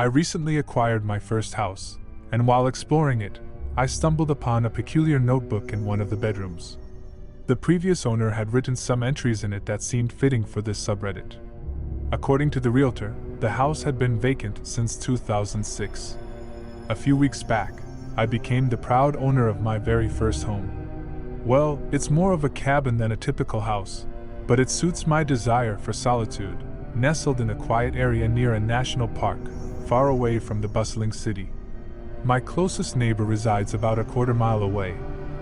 I recently acquired my first house, and while exploring it, I stumbled upon a peculiar notebook in one of the bedrooms. The previous owner had written some entries in it that seemed fitting for this subreddit. According to the realtor, the house had been vacant since 2006. A few weeks back, I became the proud owner of my very first home. Well, it's more of a cabin than a typical house, but it suits my desire for solitude, nestled in a quiet area near a national park, far away from the bustling city. My closest neighbor resides about a quarter-mile away,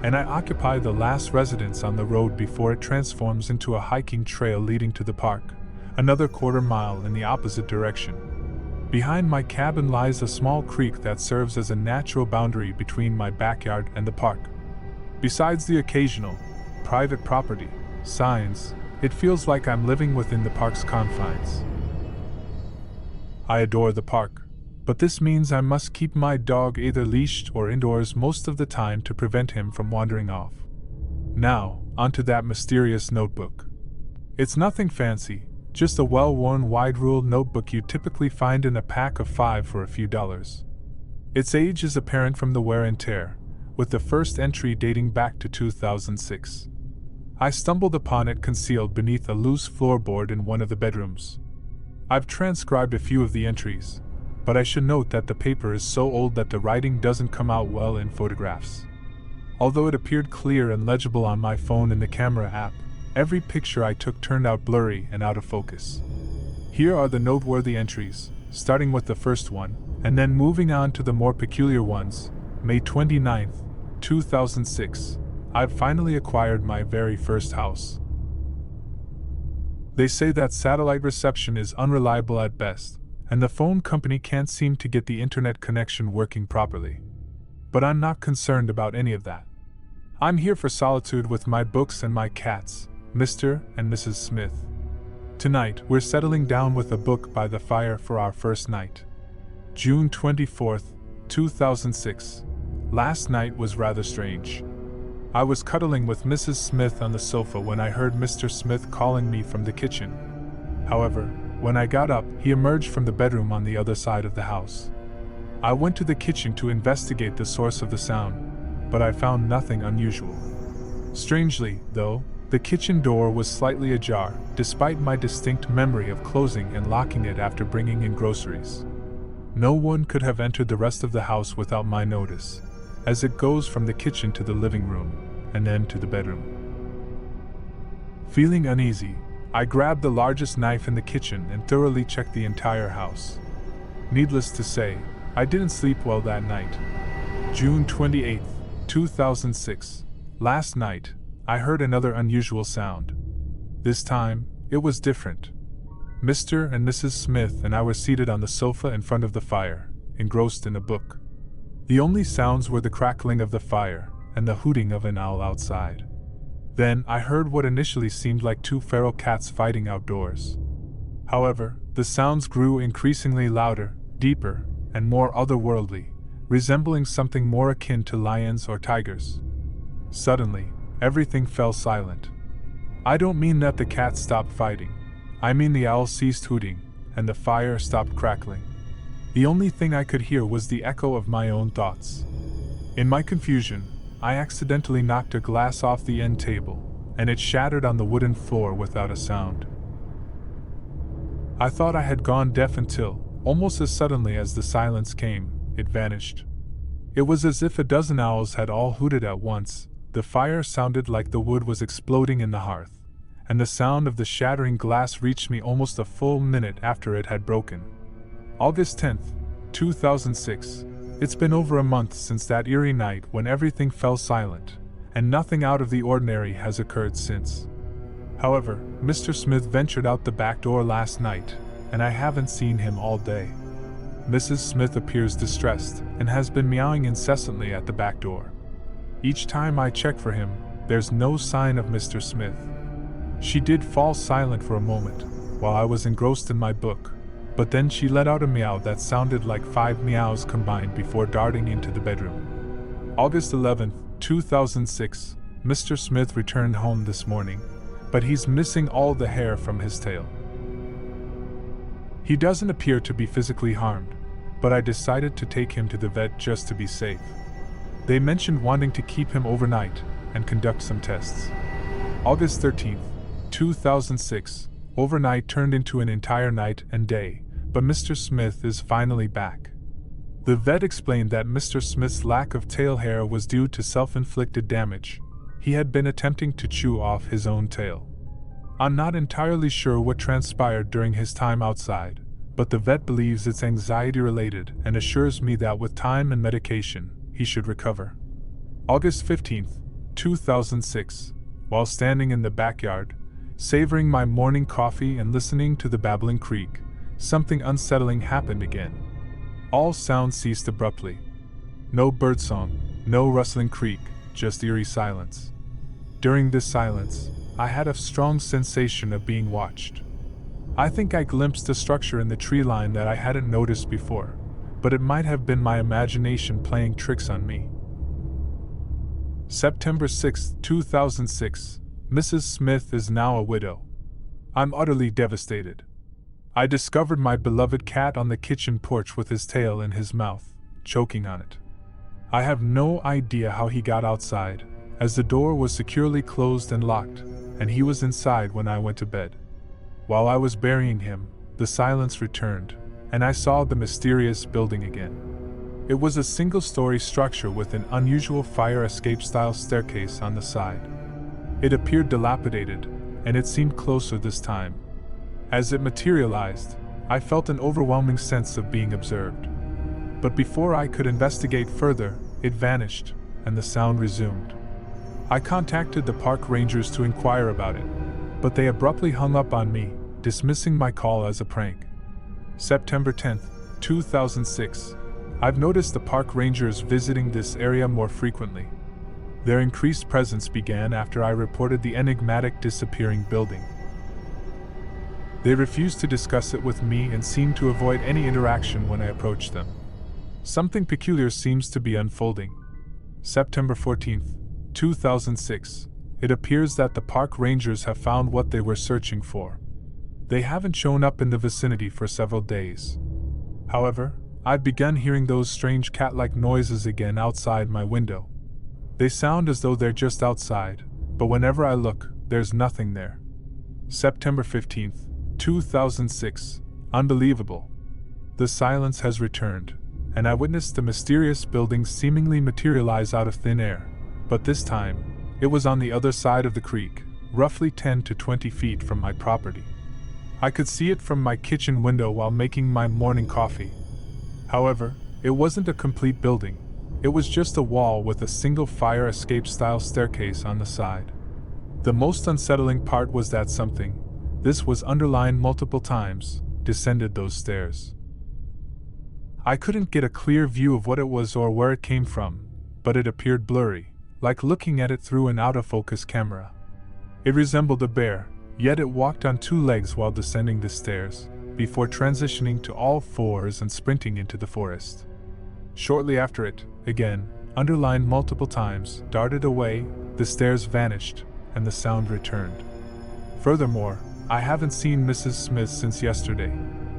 and I occupy the last residence on the road before it transforms into a hiking trail leading to the park, another quarter-mile in the opposite direction. Behind my cabin lies a small creek that serves as a natural boundary between my backyard and the park. Besides the occasional, private property, signs, it feels like I'm living within the park's confines. I adore the park, but this means I must keep my dog either leashed or indoors most of the time to prevent him from wandering off. Now, onto that mysterious notebook. It's nothing fancy, just a well-worn wide-ruled notebook you typically find in a pack of 5 for a few dollars. Its age is apparent from the wear and tear, with the first entry dating back to 2006. I stumbled upon it concealed beneath a loose floorboard in one of the bedrooms. I've transcribed a few of the entries, but I should note that the paper is so old that the writing doesn't come out well in photographs. Although it appeared clear and legible on my phone in the camera app, every picture I took turned out blurry and out of focus. Here are the noteworthy entries, starting with the first one, and then moving on to the more peculiar ones. May 29th, 2006. I've finally acquired my very first house. They say that satellite reception is unreliable at best, and the phone company can't seem to get the internet connection working properly. But I'm not concerned about any of that. I'm here for solitude with my books and my cats, Mr. and Mrs. Smith. Tonight, we're settling down with a book by the fire for our first night. June 24th, 2006. Last night was rather strange. I was cuddling with Mrs. Smith on the sofa when I heard Mr. Smith calling me from the kitchen. However, when I got up, he emerged from the bedroom on the other side of the house. I went to the kitchen to investigate the source of the sound, but I found nothing unusual. Strangely, though, the kitchen door was slightly ajar, despite my distinct memory of closing and locking it after bringing in groceries. No one could have entered the rest of the house without my notice, as it goes from the kitchen to the living room, and then to the bedroom. Feeling uneasy, I grabbed the largest knife in the kitchen and thoroughly checked the entire house. Needless to say, I didn't sleep well that night. June 28th, 2006. Last night, I heard another unusual sound. This time, it was different. Mr. and Mrs. Smith and I were seated on the sofa in front of the fire, engrossed in a book. The only sounds were the crackling of the fire and the hooting of an owl outside. Then I heard what initially seemed like 2 feral cats fighting outdoors. However, the sounds grew increasingly louder, deeper, and more otherworldly, resembling something more akin to lions or tigers. Suddenly, everything fell silent. I don't mean that the cats stopped fighting. I mean the owl ceased hooting, and the fire stopped crackling. The only thing I could hear was the echo of my own thoughts. In my confusion, I accidentally knocked a glass off the end table, and it shattered on the wooden floor without a sound. I thought I had gone deaf until, almost as suddenly as the silence came, it vanished. It was as if a dozen owls had all hooted at once. The fire sounded like the wood was exploding in the hearth, and the sound of the shattering glass reached me almost a full minute after it had broken. August 10th, 2006. It's been over a month since that eerie night when everything fell silent, and nothing out of the ordinary has occurred since. However, Mr. Smith ventured out the back door last night, and I haven't seen him all day. Mrs. Smith appears distressed and has been meowing incessantly at the back door. Each time I check for him, there's no sign of Mr. Smith. She did fall silent for a moment, while I was engrossed in my book, but then she let out a meow that sounded like 5 meows combined before darting into the bedroom. August 11th, 2006. Mr. Smith returned home this morning, but he's missing all the hair from his tail. He doesn't appear to be physically harmed, but I decided to take him to the vet just to be safe. They mentioned wanting to keep him overnight and conduct some tests. August 13th, 2006, overnight turned into an entire night and day, but Mr. Smith is finally back. The vet explained that Mr. Smith's lack of tail hair was due to self-inflicted damage. He had been attempting to chew off his own tail. I'm not entirely sure what transpired during his time outside, but the vet believes it's anxiety-related and assures me that with time and medication, he should recover. August 15th, 2006, while standing in the backyard, savoring my morning coffee and listening to the babbling creek, something unsettling happened again. All sound ceased abruptly. No birdsong, no rustling creek, just eerie silence. During this silence, I had a strong sensation of being watched. I think I glimpsed a structure in the tree line that I hadn't noticed before, but it might have been my imagination playing tricks on me. September 6, 2006. Mrs. Smith is now a widow. I'm utterly devastated. I discovered my beloved cat on the kitchen porch with his tail in his mouth, choking on it. I have no idea how he got outside, as the door was securely closed and locked, and he was inside when I went to bed. While I was burying him, the silence returned, and I saw the mysterious building again. It was a single-story structure with an unusual fire escape-style staircase on the side. It appeared dilapidated, and it seemed closer this time. As it materialized, I felt an overwhelming sense of being observed. But before I could investigate further, it vanished, and the sound resumed. I contacted the park rangers to inquire about it, but they abruptly hung up on me, dismissing my call as a prank. September 10th, 2006. I've noticed the park rangers visiting this area more frequently. Their increased presence began after I reported the enigmatic disappearing building. They refused to discuss it with me and seemed to avoid any interaction when I approached them. Something peculiar seems to be unfolding. September 14th, 2006. It appears that the park rangers have found what they were searching for. They haven't shown up in the vicinity for several days. However, I've begun hearing those strange cat-like noises again outside my window. They sound as though they're just outside, but whenever I look, there's nothing there. September 15th, 2006. Unbelievable. The silence has returned, and I witnessed the mysterious building seemingly materialize out of thin air, but this time, it was on the other side of the creek, roughly 10 to 20 feet from my property. I could see it from my kitchen window while making my morning coffee. However, it wasn't a complete building. It was just a wall with a single fire escape-style staircase on the side. The most unsettling part was that something, this was underlined multiple times, descended those stairs. I couldn't get a clear view of what it was or where it came from, but it appeared blurry, like looking at it through an out-of-focus camera. It resembled a bear, yet it walked on two legs while descending the stairs, before transitioning to all fours and sprinting into the forest. Shortly after it, again, underlined multiple times, darted away, the stairs vanished, and the sound returned. Furthermore, I haven't seen Mrs. Smith since yesterday,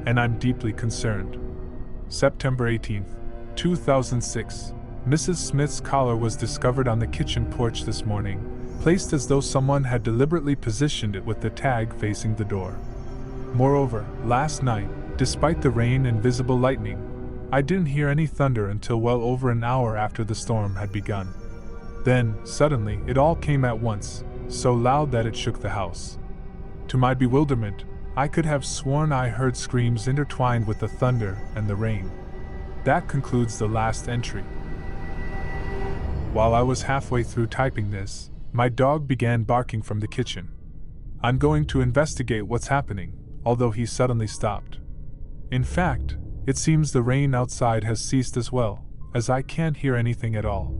and I'm deeply concerned. September 18th, 2006. Mrs. Smith's collar was discovered on the kitchen porch this morning, placed as though someone had deliberately positioned it with the tag facing the door. Moreover, last night, despite the rain and visible lightning, I didn't hear any thunder until well over an hour after the storm had begun. Then, suddenly, it all came at once, so loud that it shook the house. To my bewilderment, I could have sworn I heard screams intertwined with the thunder and the rain. That concludes the last entry. While I was halfway through typing this, my dog began barking from the kitchen. I'm going to investigate what's happening, although he suddenly stopped. In fact, it seems the rain outside has ceased as well, as I can't hear anything at all.